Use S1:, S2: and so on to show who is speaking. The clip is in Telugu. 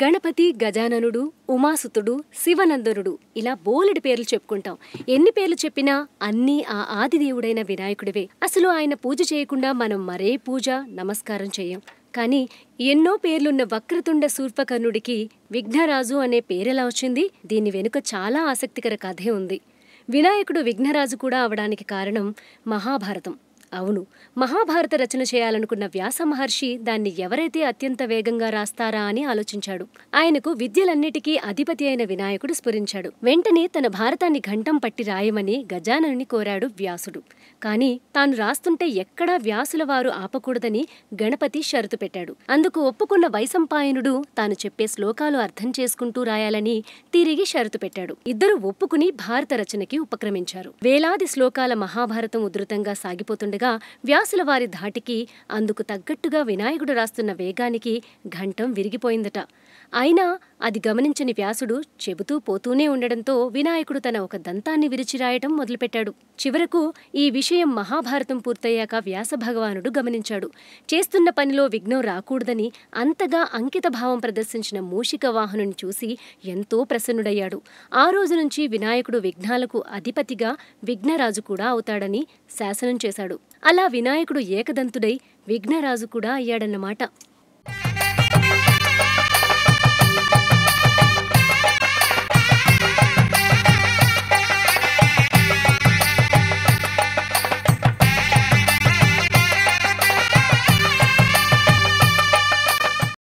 S1: గణపతి, గజాననుడు, ఉమాసుతుడు, శివనందనుడు ఇలా బోలెడు పేర్లు చెప్పుకుంటాం. ఎన్ని పేర్లు చెప్పినా అన్నీ ఆ ఆదిదేవుడైన వినాయకుడివే. అసలు ఆయన పూజ చేయకుండా మనం మరే పూజ, నమస్కారం చేయం. కానీ ఎన్నో పేర్లున్న వక్రతుండ శూర్పకర్ణుడికి విఘ్నరాజు అనే పేరెలా వచ్చింది? దీని వెనుక చాలా ఆసక్తికర కథే ఉంది. వినాయకుడు విఘ్నరాజు కూడా అవడానికి కారణం మహాభారతం. అవును, మహాభారత రచన చేయాలనుకున్న వ్యాస మహర్షి దాన్ని ఎవరైతే అత్యంత వేగంగా రాస్తారా అని ఆలోచించాడు. ఆయనకు విద్యలన్నిటికీ అధిపతి అయిన వినాయకుడు స్ఫురించాడు. వెంటనే తన భారతాన్ని ఘంటం పట్టి రాయమని గజాననుని కోరాడు వ్యాసుడు. కాని తాను రాస్తుంటే ఎక్కడా వ్యాసుల వారు ఆపకూడదని గణపతి షరతు పెట్టాడు. అందుకు ఒప్పుకున్న వైశంపాయనుడు తాను చెప్పే శ్లోకాలు అర్థం చేసుకుంటూ రాయాలని తిరిగి షరతు పెట్టాడు. ఇద్దరు ఒప్పుకుని భారత రచనకి ఉపక్రమించారు. వేలాది శ్లోకాల మహాభారతం ఉధృతంగా సాగిపోతుండగా వ్యాసుల వారి ధాటికి, అందుకు తగ్గట్టుగా వినాయకుడు రాస్తున్న వేగానికి ఘంటం విరిగిపోయిందట. అయినా అది గమనించని వ్యాసుడు చెబుతూ పోతూనే ఉండడంతో వినాయకుడు తన ఒక దంతాన్ని విరిచి రాయటం మొదలుపెట్టాడు. చివరకు ఈ విషయం మహాభారతం పూర్తయ్యాక వ్యాస భగవానుడు గమనించాడు. చేస్తున్న పనిలో విఘ్నం రాకూడదని అంతగా అంకిత భావం ప్రదర్శించిన మూషిక వాహనుని చూసి ఎంతో ప్రసన్నుడయ్యాడు. ఆ రోజు నుంచి వినాయకుడు విఘ్నాలకు అధిపతిగా విఘ్నరాజు కూడా అవుతాడని శాసనం చేశాడు. అలా వినాయకుడు ఏకదంతుడై విఘ్నరాజు కూడా అయ్యాడన్నమాట.